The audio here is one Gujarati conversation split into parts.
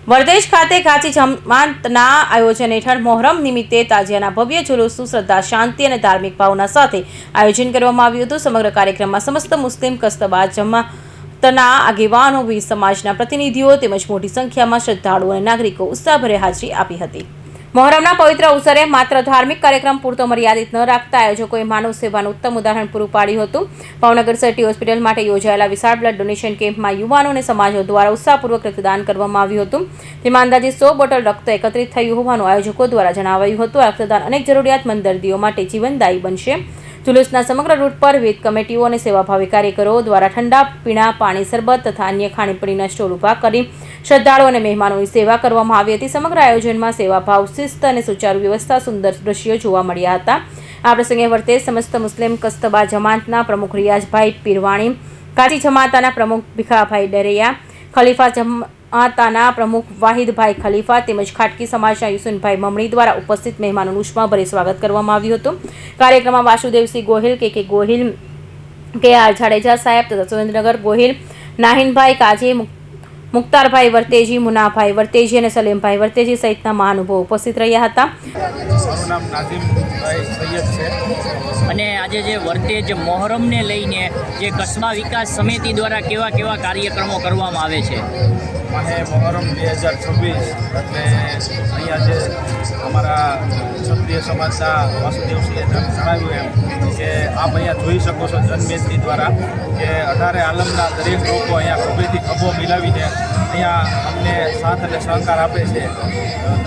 વરતેજ ખાતે કાચી જમાતના આયોજન હેઠળ મોહરમ નિમિત્તે તાજિયાના ભવ્ય જુલુસનું શ્રદ્ધા, શાંતિ અને ધાર્મિક ભાવના સાથે આયોજન કરવામાં આવ્યું હતું। સમગ્ર કાર્યક્રમમાં સમસ્ત મુસ્લિમ કસ્બા જમાતના આગેવાનો, વિવિધ સમાજના પ્રતિનિધિઓ તેમજ મોટી સંખ્યામાં શ્રદ્ધાળુઓ અને નાગરિકો ઉત્સાહભેર હાજરી આપી હતી। મોહરમના પવિત્ર અવસરે માત્ર ધાર્મિક કાર્યક્રમ પૂરતો મર્યાદિત ન રાખતા આયોજકોએ માનવ સેવાનું ઉત્તમ ઉદાહરણ પૂરું પાડ્યું હતું। ભાવનગર સિટી હોસ્પિટલ માટે યોજાયેલા વિશાળ બ્લડ ડોનેશન કેમ્પમાં યુવાનો અને સમાજો દ્વારા ઉત્સાહપૂર્વક રક્તદાન કરવામાં આવ્યું હતું। તેમાં અંદાજે 100 બોટલ રક્ત એકત્રિત થયું હોવાનું આયોજકો દ્વારા જણાવાયું હતું। આ રક્તદાન અનેક જરૂરિયાતમંદ દર્દીઓ માટે જીવનદાયી બનશે। જુલુસના સમગ્ર રૂટ પર વિવિધ કમિટીઓ અને સેવાભાવી કાર્યકરો દ્વારા ઠંડા પીણા, પાણી, શરબત તથા અન્ય ખાણીપીણીના સ્ટોલ ઊભા કરી શ્રદ્ધાળુઓ અને મહેમાનોની સેવા કરવામાં આવી હતી। સમગ્ર આયોજનમાં સેવાભાવ, શિસ્ત અને સુચારુ વ્યવસ્થા સુંદર દ્રશ્યો જોવા મળ્યા હતા। આ પ્રસંગે વરતેજ સમસ્ત મુસ્લિમ કસ્બા જમાતના પ્રમુખ રિયાઝભાઈ પીરવાણી, કાચી જમાતાના પ્રમુખ ભીખાભાઈ ડરેયા, ખલીફા જમાતાના પ્રમુખ વાહિદભાઈ ખલીફા તેમજ ખાટકી સમાજના યુસુનભાઈ મમણી દ્વારા ઉપસ્થિત મહેમાનોનું ઉષ્માભરે સ્વાગત કરવામાં આવ્યું હતું। કાર્યક્રમમાં વાસુદેવસિંહ ગોહિલ, કે ગોહિલ, કે.આર. જાડેજા સાહેબ તથા સુરેન્દ્રનગર ગોહિલ, નાહિનભાઈ કાજી, મુખ્તારભાઈ વર્તેજી, મુનાભાઈ વર્તેજી અને સલીમભાઈ વર્તેજી સહિતના મહાનુભાવો ઉપસ્થિત રહ્યા હતા। મારું નામ નાઝીમભાઈ સૈયદ છે અને આજે જે વર્તેજ મોહરમને લઈને જે કસ્બા વિકાસ સમિતિ દ્વારા કેવા કેવા કાર્યક્રમો કરવામાં આવે છે? મને મોહરમ 2026 એટલે અહીંયા જે અમારા ક્ષત્રિય સમાજના વાસુદેવસિંહે જણાવ્યું એમ કે આપ અહીંયા જોઈ શકો છો જનમેદની દ્વારા કે 18 આલમના દરેક લોકો અહીંયા ખભેથી ખભો મિલાવીને અહીંયા અમને સાથ અને સહકાર આપે છે।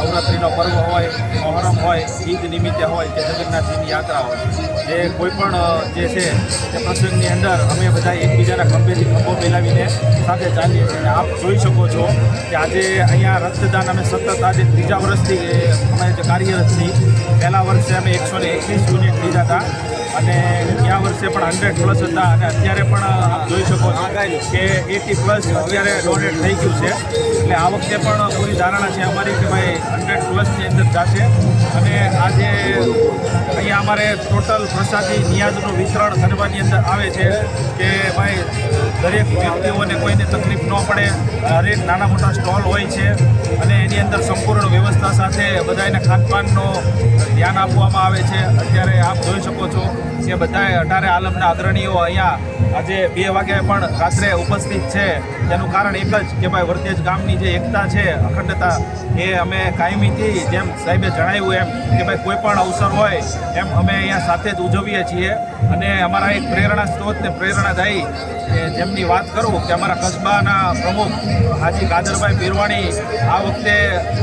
નવરાત્રિનો પર્વ હોય, મોહરમ હોય, ઈદ નિમિત્તે હોય કે જગન્નાથજીની યાત્રા હોય, જે કોઈ પણ જે છે તે પ્રસંગની અંદર અમે બધા એકબીજાના ખભેથી ખભો મિલાવીને સાથે ચાલીએ છીએ। અને આપ જોઈ શકો છો કે આજે અહીંયા રક્તદાન અમે સતત આજે 3જા વર્ષથી અમે જે કાર્યરત છીએ। પહેલા વર્ષે અમે 121 યુનિટ લીધા હતા અને ગયા વર્ષે પણ 100+ હતા અને અત્યારે પણ આપ જોઈ શકો છો કે 80+ અત્યારે ડોનેટ થઈ ગયું છે। એટલે આ વખતે પણ પૂરી ધારણા છે અમારી કે ભાઈ 100+ની અંદર જશે। અને આજે અહીંયા અમારે ટોટલ પ્રસાદી નિયાઝનું વિતરણ કરવાની અંદર આવે છે કે ભાઈ દરેક વ્યક્તિઓને કોઈને તકલીફ ન પડે, દરેક નાના મોટા સ્ટોલ હોય છે અને એની અંદર સંપૂર્ણ વ્યવસ્થા સાથે બધાને ખાનપાનનો ધ્યાન આપવામાં આવે છે। અત્યારે આપ જોઈ શકો છો કે બધા 18 આલમના અગ્રણીઓ અહીંયા આજે 2 વાગ્યે પણ રાત્રે ઉપસ્થિત છે। તેનું કારણ એક જ કે ભાઈ વર્તેજ ગામની જે એકતા છે, અખંડતા, એ અમે કાયમીથી જેમ સાહેબે જણાવ્યું એમ કે ભાઈ કોઈ પણ અવસર હોય એમ અમે અહીંયા સાથે જ ઉજવીએ છીએ। અને અમારા એક પ્રેરણા સ્ત્રોત ને પ્રેરણાદાયી જેમની વાત કરું કે અમારા કસ્બાના પ્રમુખ હાજી કાદરભાઈ પીરવાણી આ વખતે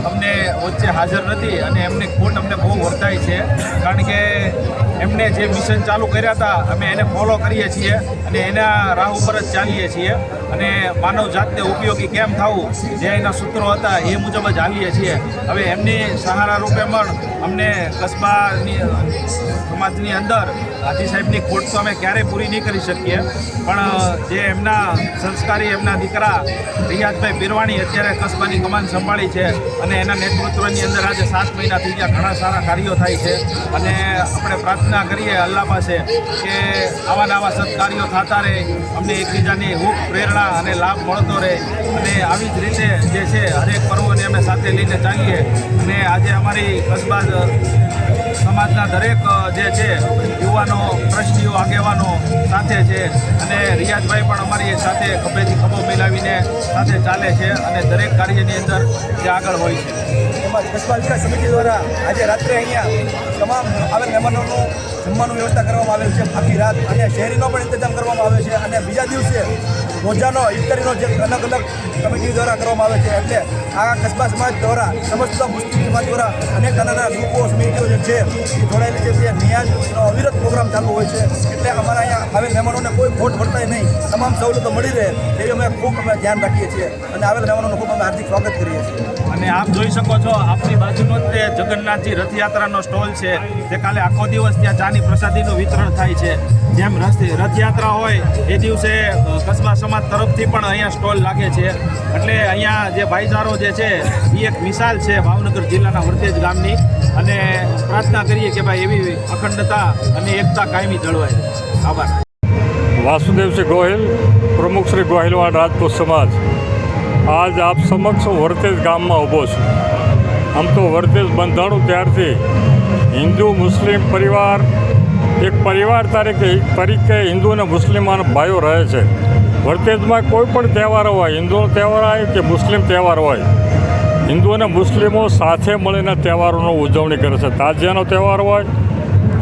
અમને વચ્ચે હાજર નથી અને એમની ખોટ અમને બહુ વર્તાય છે, કારણ કે એમને જે મિશન ચાલુ કર્યા હતા અમે એને ફોલો કરીએ છીએ અને એના રાહ ઉપર જ ચાલીએ છીએ અને માનવ જાતને ઉપયોગી કેમ થવું જે એના સૂત્રો હતા એ મુજબ જ ચાલીએ છીએ। હવે એમની સહારા રૂપે પણ અમને કસ્બાની સમાજની અંદર હાજી સાહેબની ખોટ તો અમે ક્યારેય પૂરી નહીં કરી શકીએ, પણ જે એમના સંસ્કારી એમના દીકરા રિયાઝભાઈ પીરવાણી અત્યારે કસ્બાની કમાન સંભાળી છે અને એના નેતૃત્વની અંદર આજે 7 મહિના થઈ ગયા, ઘણા સારા કાર્યો થાય છે। અને આપણે પ્રાર્થના કરીએ અલ્લાહ પાસે કે આવા નવા સત્કાર્યો થતા રહે, અમને એકબીજાની હૂફ, પ્રેરણા અને લાભ મળતો રહે અને આવી જ રીતે જે છે હરેક પર્વોને અમે સાથે લઈને ચાલીએ। અને આજે અમારી કસ્બા સમાજના દરેક જે છે યુવાનો, ટ્રસ્ટીઓ, આગેવાનો સાથે છે અને રિયાઝભાઈ પણ અમારી સાથે ખભેથી ખભો મિલાવીને સાથે ચાલે છે અને દરેક કાર્યની અંદર જે આગળ હોય છે। એમાં કસ્બા વિકાસ સમિતિ દ્વારા આજે રાત્રે અહીંયા તમામ આવેલ મહેમાનોનું જમવાનું વ્યવસ્થા કરવામાં આવેલ છે આખી રાત, અને શહેરીનો પણ ઇંતજામ કરવામાં આવે છે અને બીજા દિવસે રોજાનો ઇફતારીનો જે અલગ અલગ કમિટી દ્વારા કરવામાં આવે છે। એટલે આ કસ્બા સમાજ દ્વારા સમસ્ત મુસ્લિમ સમાજ દ્વારા અનેક નાના ગ્રુપો, સમિતિઓ જે છે એ જોડાયેલી છે, તે નિયાઝનો અવિરત પ્રોગ્રામ ચાલુ હોય છે। એટલે અમારા અહીંયા આવેલ મહેમાનોને કોઈ ખોટ વર્તાય નહીં, તમામ સવલતો મળી રહે એવી અમે ખૂબ ધ્યાન રાખીએ છીએ અને આવેલ મહેમાનોનું ખૂબ અમે હાર્દિક સ્વાગત કરીએ છીએ। અને આપ જોઈ શકો છો આપની બાજુનો જ તે જગન્નાથજી રથયાત્રાનો સ્ટોલ છે, તે કાલે આખો દિવસ ત્યાં ચાની પ્રસાદીનું વિતરણ થાય છે। જેમ રથયાત્રા હોય એ દિવસે કસ્બા સમાજ તરફથી પણ અહીંયા સ્ટોલ લાગે છે। એટલે અહીંયા જે ભાઈચારો જે છે એ એક મિસાલ છે ભાવનગર જિલ્લાના વર્તેજ ગામની, અને પ્રાર્થના કરીએ કે ભાઈ એવી અખંડતા અને એકતા કાયમી જળવાય। આભાર। વાસુદેવસિંહ ગોહિલ, પ્રમુખ શ્રી ગોહિલવાડ રાજપૂત સમાજ। આજ આપ સમક્ષ વર્તેજ ગામમાં ઊભો છું। આમ તો વર્તેજ બંધાણું ત્યારથી હિન્દુ મુસ્લિમ પરિવાર એક પરિવાર તરીકે હિન્દુ અને મુસ્લિમાન ભાઈઓ રહે છે। વર્તેજમાં કોઈ પણ તહેવાર હોય, હિન્દુનો તહેવાર હોય કે મુસ્લિમ તહેવાર હોય, હિન્દુ અને મુસ્લિમો સાથે મળીને તહેવારોની ઉજવણી કરે છે। તાજિયાનો તહેવાર હોય,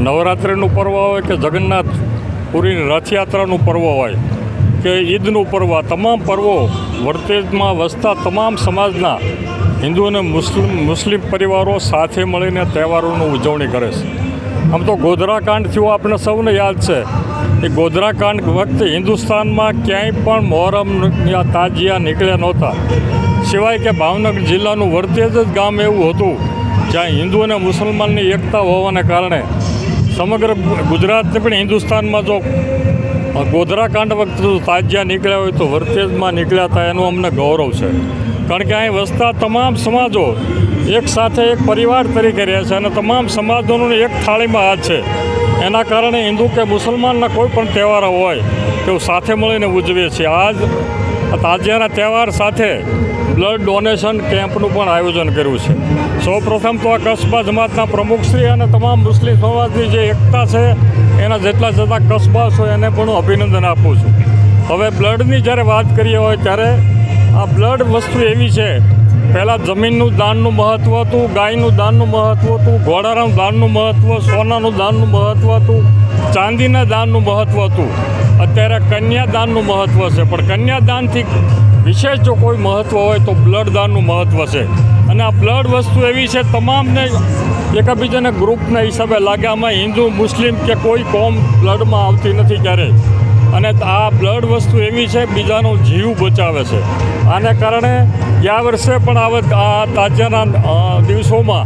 નવરાત્રિનું પર્વ હોય કે જગન્નાથપુરીની રથયાત્રાનું પર્વ હોય કે ઈદનું પર્વ, તમામ પર્વો વર્તેજમાં વસતા તમામ સમાજના હિન્દુ અને મુસ્લિમ પરિવારો સાથે મળીને તહેવારોની ઉજવણી કરે છે। આમ તો ગોધરાકાંડ થયું આપણે સૌને યાદ છે। એ ગોધરાકાંડ વખતે હિન્દુસ્તાનમાં ક્યાંય પણ મોહરમ તાજિયા નીકળ્યા નહોતા, સિવાય કે ભાવનગર જિલ્લાનું વર્તેજ જ ગામ એવું હતું જ્યાં હિન્દુ અને મુસલમાનની એકતા હોવાને કારણે સમગ્ર ગુજરાતને પણ હિન્દુસ્તાનમાં જો ગોધરાકાંડ વખતે જો તાજિયા નીકળ્યા હોય તો વર્તેજમાં નીકળ્યા હતા, એનું અમને ગૌરવ છે। કારણ કે અહીં વસતા તમામ સમાજો એક સાથે એક પરિવાર તરીકે રહે છે અને તમામ સમાજોનું એક થાળીમાં હાથ છે। એના કારણે હિન્દુ કે મુસલમાનના કોઈ પણ તહેવાર હોય તેઓ સાથે મળીને ઉજવીએ છીએ। આજ તાજિયાના તહેવાર સાથે બ્લડ ડોનેશન કેમ્પનું પણ આયોજન કર્યું છે। સૌપ્રથમ તો આ કસ્બા જમાતના પ્રમુખશ્રી અને તમામ મુસ્લિમ સમાજની જે એકતા છે એના જેટલા કસ્બા છે એને પણ હું અભિનંદન આપું છું। હવે બ્લડની જ્યારે વાત કરીએ હોય ત્યારે આ બ્લડ વસ્તુ એવી છે, પહેલાં જમીનનું દાનનું મહત્ત્વ હતું, ગાયનું દાનનું મહત્ત્વ હતું, ઘોડાનું દાનનું મહત્ત્વ, સોનાનું દાનનું મહત્ત્વ હતું, ચાંદીના દાનનું મહત્ત્વ હતું। અત્યારે કન્યાદાનનું મહત્ત્વ છે, પણ કન્યાદાનથી વિશેષ જો કોઈ મહત્ત્વ હોય તો બ્લડ દાનનું મહત્ત્વ છે। અને આ બ્લડ વસ્તુ એવી છે, તમામને એકબીજાને ગ્રુપના હિસાબે લાગે, આમાં હિન્દુ મુસ્લિમ કે કોઈ કોમ બ્લડમાં આવતી નથી ક્યારેય। અને આ બ્લડ વસ્તુ એવી છે, બીજાનો જીવ બચાવે છે। આને કારણે ગયા વર્ષે પણ આ તાજિયાના દિવસોમાં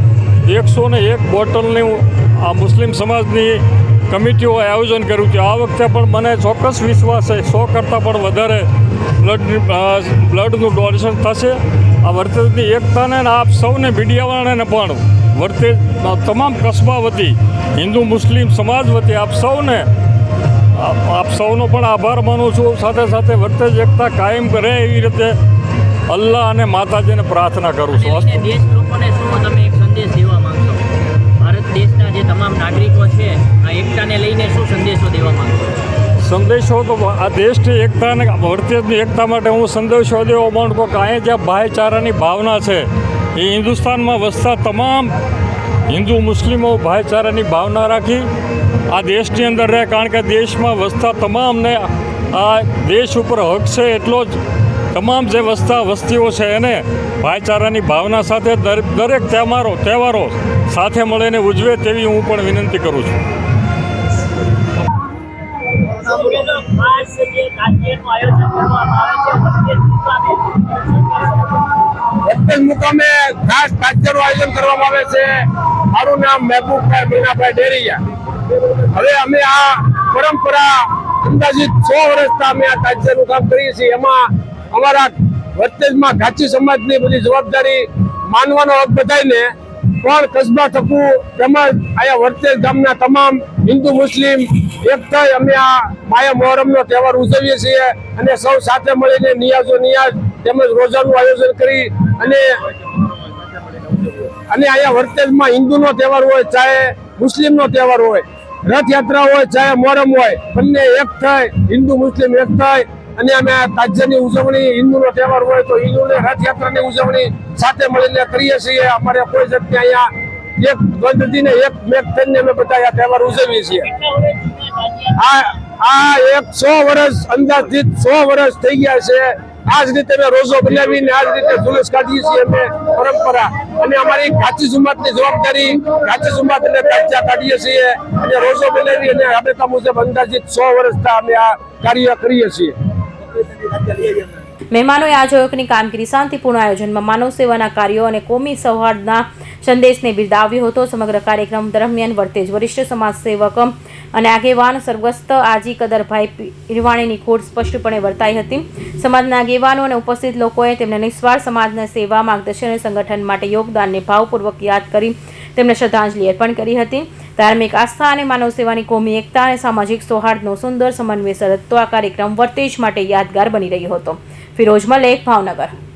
101 બોટલની આ મુસ્લિમ સમાજની કમિટીઓએ આયોજન કર્યું હતું। આ વખતે પણ મને ચોક્કસ વિશ્વાસ છે 100 કરતાં પણ વધારે બ્લડનું ડોનેશન થશે। આ વર્તેજની એકતાને આપ સૌને મીડિયાવાળાને પણ વર્તેજ તમામ કસ્બા વતી, હિન્દુ મુસ્લિમ સમાજ વતી આપ સૌનો પણ આભાર માનું છું। સાથે સાથે વર્તેજ એકતા કાયમ રહે એવી રીતે અલ્લાહ અને માતાજીને પ્રાર્થના કરું છું। દેશ લોકોને શું તમે એક સંદેશ દેવા માંગશો? ભારત દેશના જે તમામ નાગરિકો છે આ એકતાને લઈને શું સંદેશો દેવા માંગશો? સંદેશો તો આ દેશની એકતા અને વર્તેજની એકતા માટે હું સંદેશો દેવા માંગુ કે અહીંયા જ્યાં ભાઈચારાની ભાવના છે એ હિન્દુસ્તાનમાં વસતા તમામ હિન્દુ મુસ્લિમો ભાઈચારાની ભાવના રાખી આ દેશની અંદર રહે। કારણ કે દેશમાં વસતા તમામને આ દેશ ઉપર હક છે, એટલો જ તમામ જે વસ્તીઓ છે એને ભાઈચારાની ભાવના સાથે દરેક તહેવારો સાથે મળીને ઉજવે તેવી હું પણ વિનંતી કરું છું। વર્તેજ મુકામે ખાસ તાજિયાનું આયોજન કરવામાં આવે છે। મારું નામ મહેબૂબભાઈ મીનાભાઈ ડેરિયા। હવે અમે આ પરંપરા અંદાજિત 100 વર્ષથી અમે આ તાજિયાનું કામ કરીએ છીએ। એમાં અમારા વર્તેજમાં ઘાચી સમાજની બધી જવાબદારી માનવાનો હક બધાને, પણ કસ્બા થકુ તેમજ અહીંયા વર્તેજ ગામના તમામ હિન્દુ મુસ્લિમ એક થઈ અમે આ માયા મોહરમનો તહેવાર ઉજવીએ છીએ। અને સૌ સાથે મળીને નિયાઝ તેમજ રોજાનું આયોજન કરી અને અહીંયા વર્તેજમાં હિન્દુનો તહેવાર હોય ચાહે મુસ્લિમનો તહેવાર હોય, રથયાત્રા હોય ચાહે મોહરમ હોય, બંને એક થઈ હિન્દુ મુસ્લિમ એક થઈ અને અમે તાજિયાની ઉજવણી, હિન્દુનો તહેવાર હોય તો હિન્દુને રથયાત્રાની ઉજવણી સાથે મળીને કરીએ છીએ। અમારે કોઈ જાતની અહીંયા એક ગંદકીને એક મેક થઈને અમે બધા આ તહેવાર ઉજવીએ છીએ। આ 100 વર્ષ અંદાજિત 100 વર્ષ થઈ ગયા છે। આ જ રીતે અમે રોજો બનાવીને આ જ રીતે જુલુસ કાઢીએ છીએ અમે પરંપરા, અને અમારી ઘાચી જમાતની જવાબદારી ઘાચી જમાત અને તાજિયા કાઢીએ છીએ અને રોજો બનાવી અને રાબેતા મુજબ અંદાજિત 100 વર્ષથી અમે આ કાર્ય કરીએ છીએ। મહેમાનોએ આયોજકોની કામગીરી, શાંતિપૂર્ણ આયોજનમાં માનવ સેવાના કાર્યો અને કોમી સૌહાર્દના સંદેશને બિરદાવ્યો હતો। સમગ્ર કાર્યક્રમ દરમિયાન વર્તેજ વરિષ્ઠ સમાજસેવક અને આગેવાન સ્વર્ગસ્થ આજી કદરભાઈ પિરવાણીની ખોટ સ્પષ્ટપણે વર્તાઈ હતી। સમાજના આગેવાનો અને ઉપસ્થિત લોકોએ તેમના નિસ્વાર્થ સમાજના સેવા, માર્ગદર્શન અને સંગઠન માટે યોગદાનને ભાવપૂર્વક યાદ કરી તેમને શ્રદ્ધાંજલિ અર્પણ કરી હતી। ધાર્મિક આસ્થા અને માનવ સેવાની કોમી એકતા અને સામાજિક સૌહાર્દનો સુંદર સમન્વય સર્જતો આ કાર્યક્રમ વર્તેજ માટે યાદગાર બની રહ્યો હતો। ફિરોઝ મલેક, ભાવનગર।